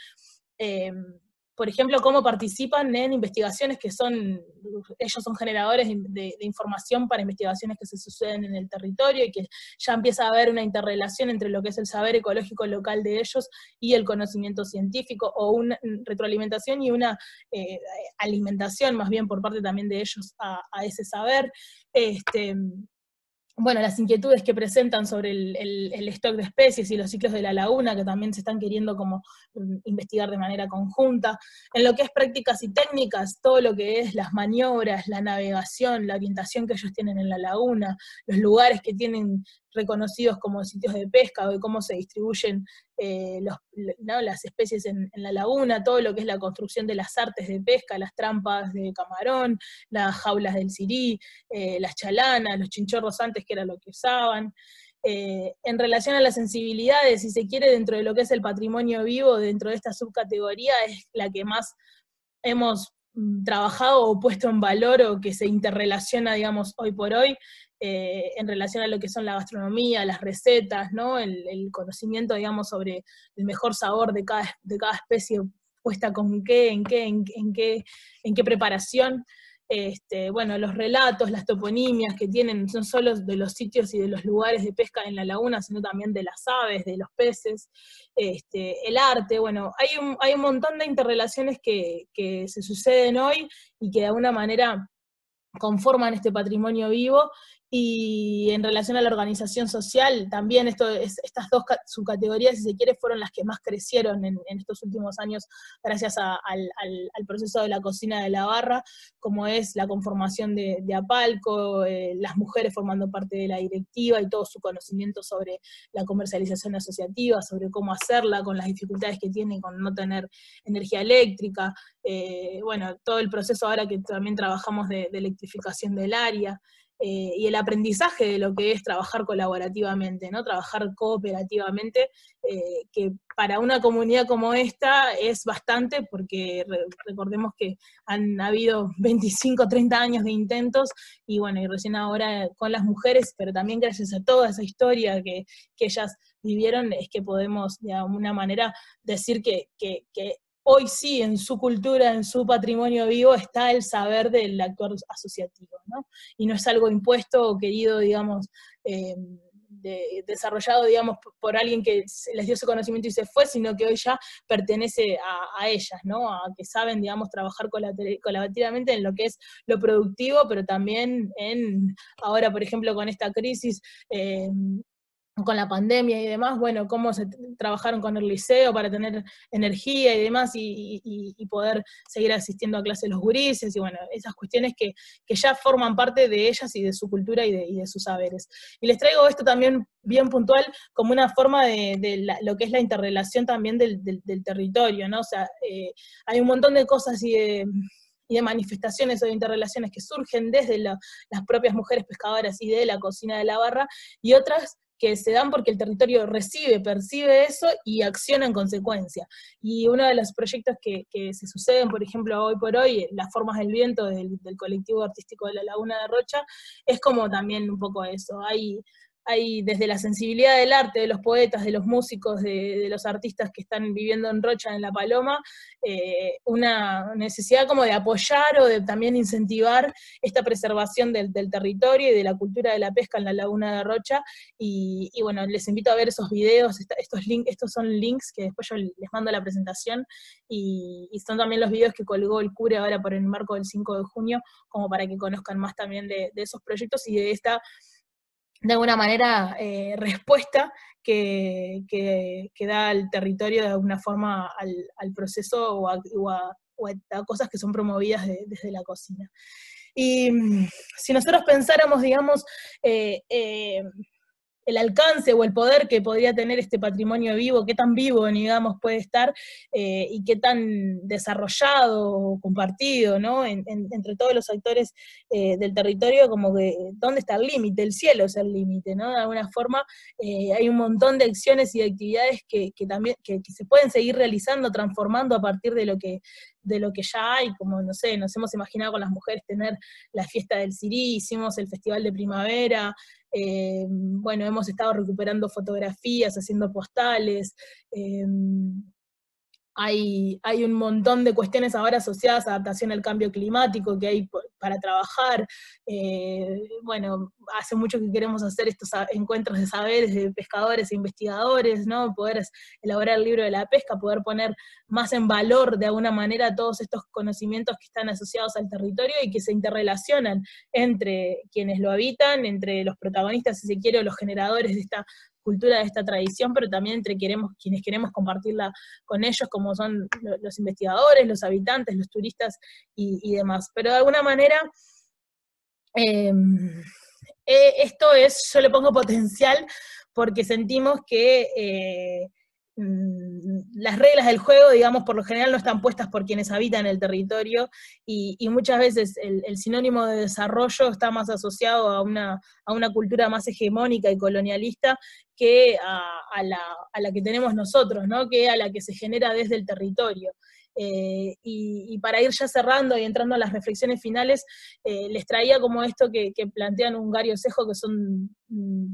por ejemplo, cómo participan en investigaciones ellos son generadores de información para investigaciones que se suceden en el territorio, y que ya empieza a haber una interrelación entre lo que es el saber ecológico local de ellos y el conocimiento científico, o una retroalimentación y una alimentación más bien por parte también de ellos a ese saber. Bueno, las inquietudes que presentan sobre el stock de especies y los ciclos de la laguna, que también se están queriendo como investigar de manera conjunta. En lo que es prácticas y técnicas, todo lo que es las maniobras, la navegación, la orientación que ellos tienen en la laguna, los lugares que tienen reconocidos como sitios de pesca, o de cómo se distribuyen las especies en la laguna, todo lo que es la construcción de las artes de pesca, las trampas de camarón, las jaulas del sirí, las chalanas, los chinchorros antes, que era lo que usaban. En relación a las sensibilidades, si se quiere, dentro de lo que es el patrimonio vivo, dentro de esta subcategoría, es la que más hemos trabajado o puesto en valor, o que se interrelaciona, digamos, hoy por hoy, en relación a lo que son la gastronomía, las recetas, ¿no? El conocimiento, digamos, sobre el mejor sabor de cada especie puesta con qué, en qué preparación. Bueno, los relatos, las toponimias que tienen, no solo de los sitios y de los lugares de pesca en la laguna, sino también de las aves, de los peces, el arte, bueno, hay un montón de interrelaciones que se suceden hoy y que de alguna manera conforman este patrimonio vivo. Y en relación a la organización social, también estas dos subcategorías, si se quiere, fueron las que más crecieron en estos últimos años, gracias al proceso de la cocina de la barra, como es la conformación de Apalco, las mujeres formando parte de la directiva y todo su conocimiento sobre la comercialización asociativa, sobre cómo hacerla, con las dificultades que tienen con no tener energía eléctrica, bueno, todo el proceso ahora que también trabajamos de electrificación del área. y el aprendizaje de lo que es trabajar colaborativamente, ¿no? Trabajar cooperativamente, que para una comunidad como esta es bastante, porque recordemos que han habido 25, 30 años de intentos, y bueno, y recién ahora con las mujeres, pero también gracias a toda esa historia que ellas vivieron, es que podemos de alguna manera decir que hoy sí, en su cultura, en su patrimonio vivo, está el saber del actor asociativo, ¿no? Y no es algo impuesto o querido, digamos, desarrollado, digamos, por alguien que les dio ese conocimiento y se fue, sino que hoy ya pertenece a ellas, ¿no? A que saben, digamos, trabajar colaborativamente en lo que es lo productivo, pero también ahora, por ejemplo, con esta crisis, con la pandemia y demás, bueno, cómo se trabajaron con el liceo para tener energía y demás, y poder seguir asistiendo a clases los gurises, y bueno, esas cuestiones que ya forman parte de ellas y de su cultura y de sus saberes. Y les traigo esto también bien puntual como una forma de lo que es la interrelación también del territorio, ¿no? O sea, hay un montón de cosas y de manifestaciones o de interrelaciones que surgen desde las propias mujeres pescadoras y de la cocina de la barra, y otras que se dan porque el territorio percibe eso y acciona en consecuencia. Y uno de los proyectos que se suceden, por ejemplo, hoy por hoy, Las Formas del Viento del colectivo artístico de la Laguna de Rocha, es como también un poco eso. Hay desde la sensibilidad del arte, de los poetas, de los músicos, de los artistas que están viviendo en Rocha, en La Paloma, una necesidad como de apoyar o de también incentivar esta preservación del territorio y de la cultura de la pesca en la Laguna de Rocha, y bueno, les invito a ver esos videos, estos son links que después yo les mando a la presentación, y son también los videos que colgó el CURE ahora por el marco del 5 de junio, como para que conozcan más también de esos proyectos y de esta, de alguna manera, respuesta que da el territorio de alguna forma al proceso o a cosas que son promovidas desde la cocina. Y si nosotros pensáramos, digamos, el alcance o el poder que podría tener este patrimonio vivo, qué tan vivo, digamos, puede estar, y qué tan desarrollado o compartido, ¿no? Entre todos los actores del territorio, como que, ¿dónde está el límite? El cielo es el límite, ¿no? De alguna forma, hay un montón de acciones y de actividades que también que se pueden seguir realizando, transformando a partir de lo que ya hay, como, no sé, nos hemos imaginado con las mujeres tener la fiesta del Cirí, hicimos el Festival de Primavera, bueno, hemos estado recuperando fotografías, haciendo postales, hay un montón de cuestiones ahora asociadas a adaptación al cambio climático que hay para trabajar. Bueno, hace mucho que queremos hacer estos encuentros de saberes de pescadores e investigadores, ¿no? Poder elaborar el libro de la pesca, poder poner más en valor de alguna manera todos estos conocimientos que están asociados al territorio y que se interrelacionan entre quienes lo habitan, entre los protagonistas, si se quiere, o los generadores de esta cultura, de esta tradición, pero también entre quienes queremos compartirla con ellos, como son los investigadores, los habitantes, los turistas y demás. Pero de alguna manera, esto es, yo le pongo potencial, porque sentimos que las reglas del juego, digamos, por lo general no están puestas por quienes habitan el territorio, y muchas veces el sinónimo de desarrollo está más asociado a una cultura más hegemónica y colonialista que a la que tenemos nosotros, ¿no? Que a la que se genera desde el territorio. Y para ir ya cerrando y entrando a las reflexiones finales, les traía como esto que plantean Ungario Cejo, que son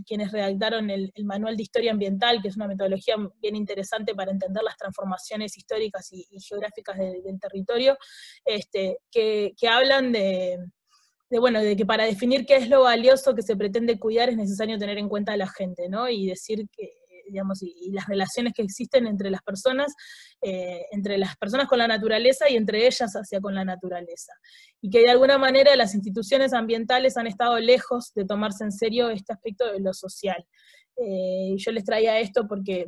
quienes redactaron el Manual de Historia Ambiental, que es una metodología bien interesante para entender las transformaciones históricas y geográficas del territorio, que hablan bueno, de que para definir qué es lo valioso que se pretende cuidar es necesario tener en cuenta a la gente, ¿no? Y decir que, digamos, y las relaciones que existen entre las personas con la naturaleza y entre ellas hacia con la naturaleza. Y que de alguna manera las instituciones ambientales han estado lejos de tomarse en serio este aspecto de lo social. Yo les traía esto porque,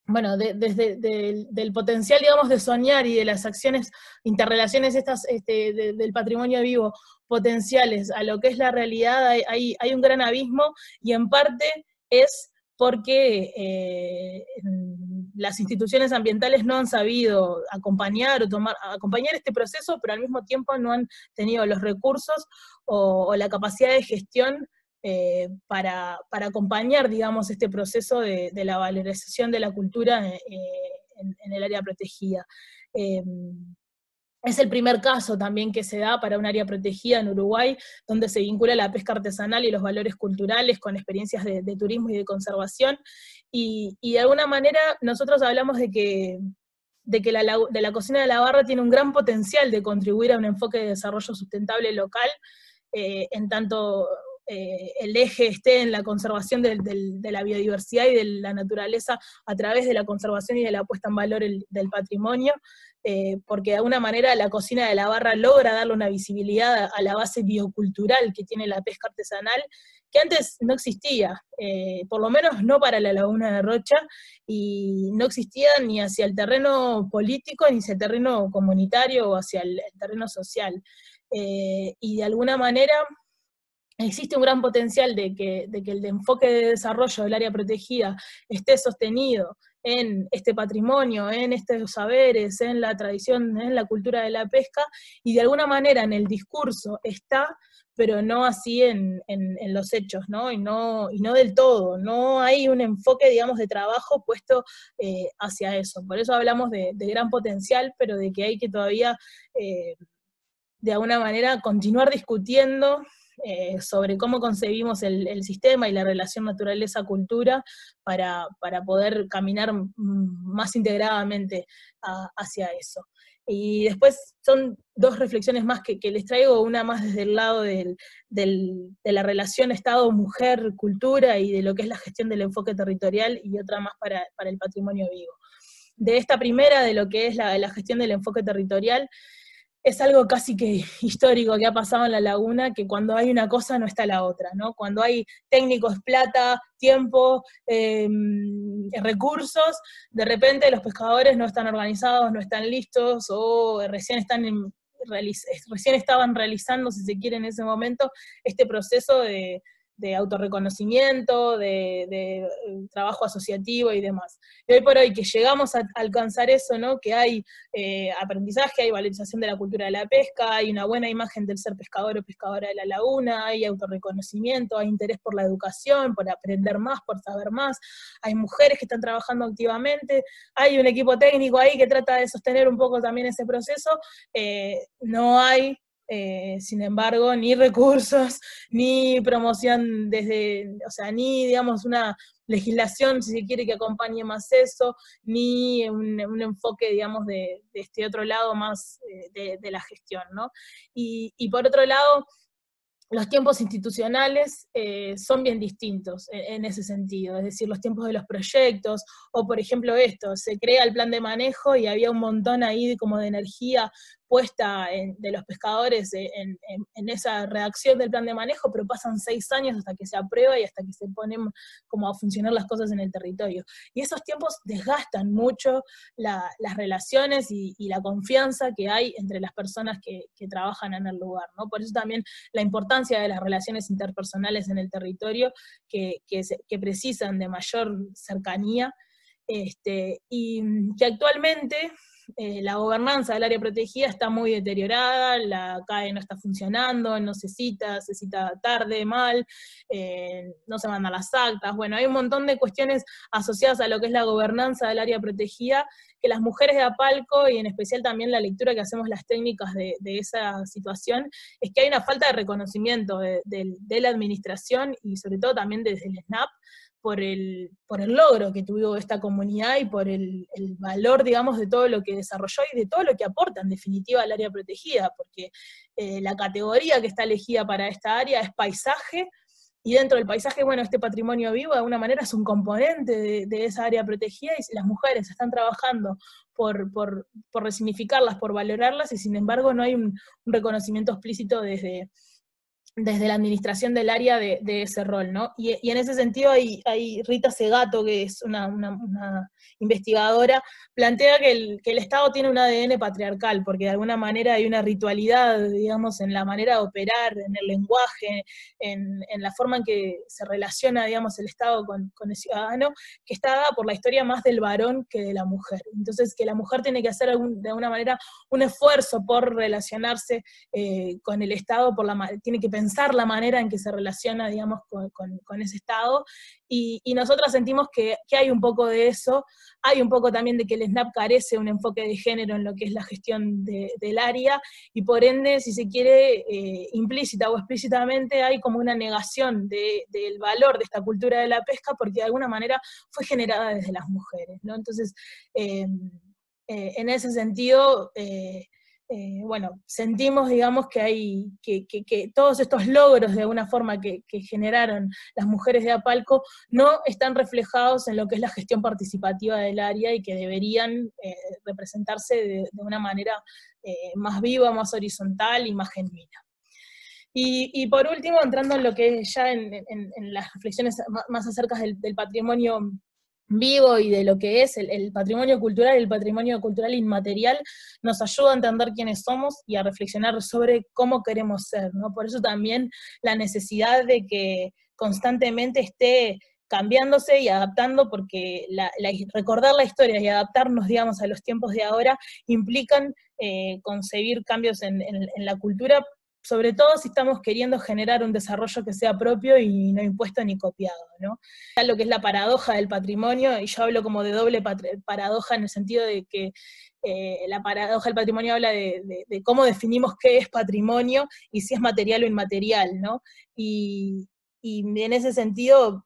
bueno, desde del potencial, digamos, de soñar y de las acciones, interrelaciones estas del patrimonio vivo potenciales a lo que es la realidad, hay un gran abismo, y en parte es porque las instituciones ambientales no han sabido acompañar acompañar este proceso, pero al mismo tiempo no han tenido los recursos o la capacidad de gestión para acompañar, digamos, este proceso de la valorización de la cultura en el área protegida. Es el primer caso también que se da para un área protegida en Uruguay, donde se vincula la pesca artesanal y los valores culturales con experiencias de turismo y de conservación, y de alguna manera nosotros hablamos de que la cocina de la barra tiene un gran potencial de contribuir a un enfoque de desarrollo sustentable local, en tanto el eje esté en la conservación de la biodiversidad y de la naturaleza a través de la conservación y de la puesta en valor del patrimonio, porque de alguna manera la cocina de la barra logra darle una visibilidad a la base biocultural que tiene la pesca artesanal, que antes no existía, por lo menos no para la laguna de Rocha, y no existía ni hacia el terreno político, ni hacia el terreno comunitario, o hacia el terreno social. Y de alguna manera existe un gran potencial de que el enfoque de desarrollo del área protegida esté sostenido en este patrimonio, en estos saberes, en la tradición, en la cultura de la pesca, y de alguna manera en el discurso está, pero no así en los hechos, ¿no? Y no del todo, no hay un enfoque, digamos, de trabajo puesto hacia eso. Por eso hablamos de gran potencial, pero de que hay que todavía, de alguna manera, continuar discutiendo sobre cómo concebimos el sistema y la relación naturaleza-cultura para poder caminar más integradamente hacia eso. Y después son dos reflexiones más que les traigo, una más desde el lado de la relación Estado-mujer-cultura y de lo que es la gestión del enfoque territorial, y otra más para el patrimonio vivo. De esta primera, de lo que es la gestión del enfoque territorial, es algo casi que histórico que ha pasado en la laguna, que cuando hay una cosa no está la otra, ¿no? Cuando hay técnicos, plata, tiempo, recursos, de repente los pescadores no están organizados, no están listos, o recién estaban realizando, si se quiere, en ese momento, este proceso de autorreconocimiento, de trabajo asociativo y demás. Y hoy por hoy que llegamos a alcanzar eso, ¿no? Que hay aprendizaje, hay valorización de la cultura de la pesca, hay una buena imagen del ser pescador o pescadora de la laguna, hay autorreconocimiento, hay interés por la educación, por aprender más, por saber más, hay mujeres que están trabajando activamente, hay un equipo técnico ahí que trata de sostener un poco también ese proceso, no hay sin embargo, ni recursos, ni promoción ni, digamos, una legislación, si se quiere, que acompañe más eso, ni un enfoque, digamos, de este otro lado más de la gestión, ¿no? Y por otro lado, los tiempos institucionales son bien distintos en ese sentido, es decir, los tiempos de los proyectos, o por ejemplo esto, se crea el plan de manejo y había un montón ahí como de energía puesta de los pescadores en esa redacción del plan de manejo, pero pasan 6 años hasta que se aprueba y hasta que se ponen como a funcionar las cosas en el territorio. Y esos tiempos desgastan mucho las relaciones y la confianza que hay entre las personas que trabajan en el lugar, ¿no? Por eso también la importancia de las relaciones interpersonales en el territorio que precisan de mayor cercanía, y que actualmente la gobernanza del área protegida está muy deteriorada, la CAE no está funcionando, no se cita tarde, mal, no se mandan las actas, bueno, hay un montón de cuestiones asociadas a lo que es la gobernanza del área protegida, que las mujeres de Apalco, y en especial también la lectura que hacemos las técnicas de esa situación, es que hay una falta de reconocimiento de la administración, y sobre todo también desde el SNAP, por el logro que tuvo esta comunidad y por el valor, digamos, de todo lo que desarrolló y de todo lo que aporta, en definitiva, al área protegida, porque la categoría que está elegida para esta área es paisaje, y dentro del paisaje, bueno, este patrimonio vivo de alguna manera es un componente de esa área protegida, y las mujeres están trabajando por resignificarlas, por valorarlas, y sin embargo no hay un reconocimiento explícito desde desde la administración del área de ese rol, ¿no? Y en ese sentido hay Rita Segato, que es una investigadora, plantea que el Estado tiene un ADN patriarcal, porque de alguna manera hay una ritualidad, digamos, en la manera de operar, en el lenguaje, en la forma en que se relaciona, digamos, el Estado con el ciudadano, que está dada por la historia más del varón que de la mujer. Entonces, que la mujer tiene que hacer de alguna manera un esfuerzo por relacionarse con el Estado, tiene que pensar la manera en que se relaciona, digamos, con ese Estado, y nosotras sentimos que hay un poco de eso, hay un poco también de que el SNAP carece de un enfoque de género en lo que es la gestión del área, y por ende, si se quiere, implícita o explícitamente, hay como una negación del valor de esta cultura de la pesca, porque de alguna manera fue generada desde las mujeres, ¿no? Entonces, en ese sentido, bueno, sentimos, digamos, que todos estos logros de alguna forma que generaron las mujeres de Apalco no están reflejados en lo que es la gestión participativa del área y que deberían representarse de una manera más viva, más horizontal y más genuina. Y por último, entrando en lo que es ya en las reflexiones más acerca del patrimonio vivo y de lo que es el patrimonio cultural, el patrimonio cultural inmaterial, nos ayuda a entender quiénes somos y a reflexionar sobre cómo queremos ser, ¿no? Por eso también la necesidad de que constantemente esté cambiándose y adaptando, porque recordar la historia y adaptarnos, digamos, a los tiempos de ahora implican concebir cambios en la cultura, sobre todo si estamos queriendo generar un desarrollo que sea propio y no impuesto ni copiado, ¿no? Lo que es la paradoja del patrimonio, y yo hablo como de doble paradoja en el sentido de que la paradoja del patrimonio habla de cómo definimos qué es patrimonio y si es material o inmaterial, ¿no? Y en ese sentido,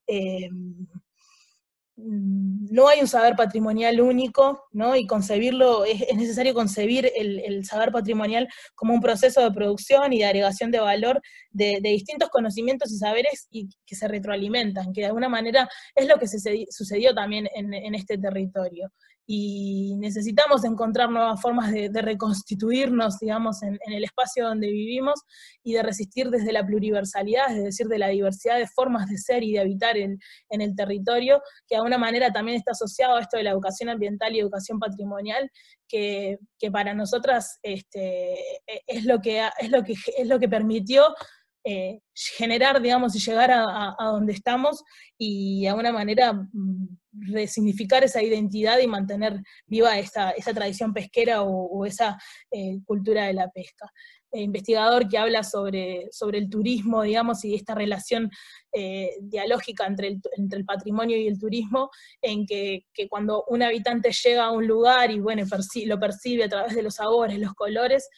no hay un saber patrimonial único, ¿no? Y concebirlo, es necesario concebir el saber patrimonial como un proceso de producción y de agregación de valor de distintos conocimientos y saberes y que se retroalimentan, que de alguna manera es lo que sucedió también en este territorio. Y necesitamos encontrar nuevas formas de reconstituirnos, digamos, en el espacio donde vivimos y de resistir desde la pluriversalidad, es decir, de la diversidad de formas de ser y de habitar en el territorio, que de alguna manera también está asociado a esto de la educación ambiental y educación patrimonial, que para nosotras es lo que permitió generar, digamos, y llegar a donde estamos, y de alguna manera resignificar esa identidad y mantener viva esa tradición pesquera o esa cultura de la pesca. Investigador que habla sobre el turismo, digamos, y esta relación dialógica entre el patrimonio y el turismo, en que cuando un habitante llega a un lugar y bueno, lo percibe a través de los sabores, los colores,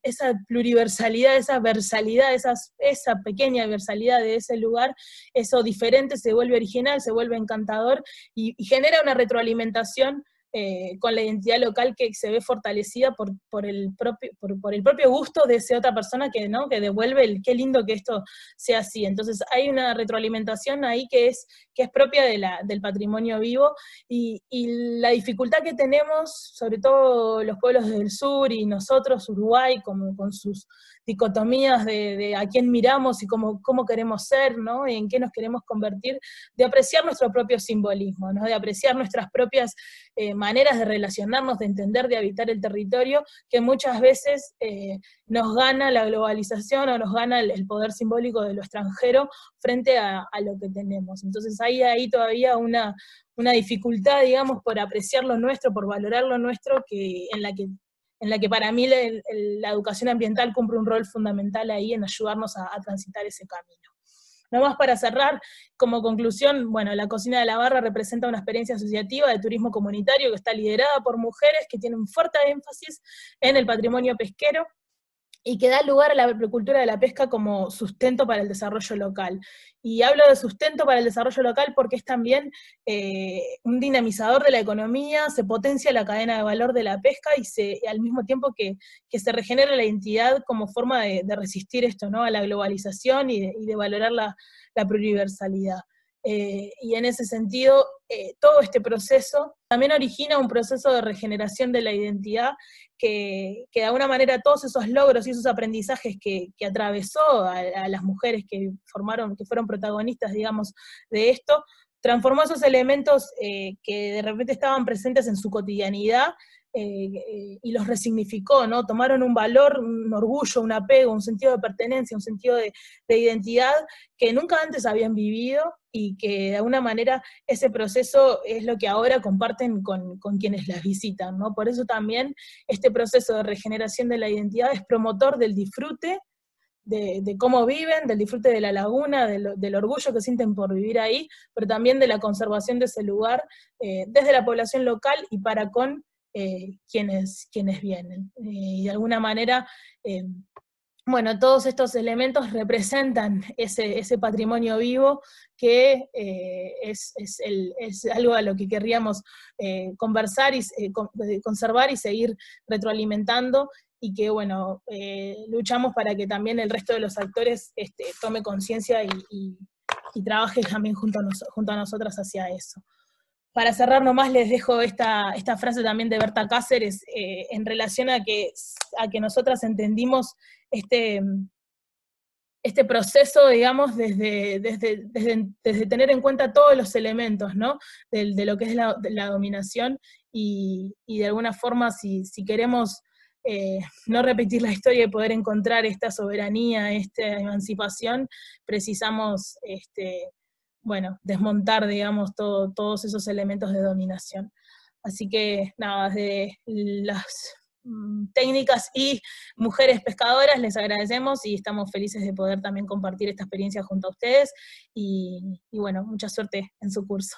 esa pluriversalidad, esa versalidad, esa pequeña versalidad de ese lugar, eso diferente se vuelve original, se vuelve encantador y genera una retroalimentación con la identidad local que se ve fortalecida por el propio gusto de esa otra persona que devuelve qué lindo que esto sea así. Entonces hay una retroalimentación ahí que es propia del patrimonio vivo, y la dificultad que tenemos, sobre todo los pueblos del sur y nosotros, Uruguay, con sus dicotomías de a quién miramos y cómo queremos ser, ¿no? Y en qué nos queremos convertir, de apreciar nuestro propio simbolismo, ¿no? De apreciar nuestras propias maneras de relacionarnos, de entender, de habitar el territorio, que muchas veces nos gana la globalización o nos gana el poder simbólico de lo extranjero frente a lo que tenemos. Entonces hay ahí todavía una dificultad, digamos, por apreciar lo nuestro, por valorar lo nuestro, en la que para mí la educación ambiental cumple un rol fundamental ahí en ayudarnos a transitar ese camino. Nomás para cerrar, como conclusión, bueno, la Cocina de la Barra representa una experiencia asociativa de turismo comunitario que está liderada por mujeres, que tiene un fuerte énfasis en el patrimonio pesquero, y que da lugar a la apicultura de la pesca como sustento para el desarrollo local. Y hablo de sustento para el desarrollo local porque es también un dinamizador de la economía, se potencia la cadena de valor de la pesca y al mismo tiempo que se regenera la identidad como forma de resistir esto, ¿no? A la globalización y de valorar la pluriversalidad. y en ese sentido, todo este proceso también origina un proceso de regeneración de la identidad que de alguna manera todos esos logros y esos aprendizajes que atravesó a las mujeres que fueron protagonistas, digamos, de esto, transformó esos elementos que de repente estaban presentes en su cotidianidad y los resignificó, ¿no? Tomaron un valor, un orgullo, un apego, un sentido de pertenencia, un sentido de identidad que nunca antes habían vivido y que de alguna manera ese proceso es lo que ahora comparten con quienes las visitan, ¿no? Por eso también este proceso de regeneración de la identidad es promotor del disfrute, de cómo viven, del disfrute de la laguna, del orgullo que sienten por vivir ahí, pero también de la conservación de ese lugar desde la población local y para con quienes vienen. Y de alguna manera, bueno, todos estos elementos representan ese patrimonio vivo que es algo a lo que querríamos conversar y conservar y seguir retroalimentando, y que, bueno, luchamos para que también el resto de los actores tome conciencia y trabaje también junto a nosotras hacia eso. Para cerrar nomás les dejo esta frase también de Berta Cáceres en relación a que nosotras entendimos este proceso, digamos, desde tener en cuenta todos los elementos, ¿no? de lo que es la dominación, y de alguna forma, si queremos no repetir la historia y poder encontrar esta soberanía, esta emancipación, precisamos bueno, desmontar, digamos, todos esos elementos de dominación. Así que, nada, desde las técnicas y mujeres pescadoras les agradecemos y estamos felices de poder también compartir esta experiencia junto a ustedes, y bueno, mucha suerte en su curso.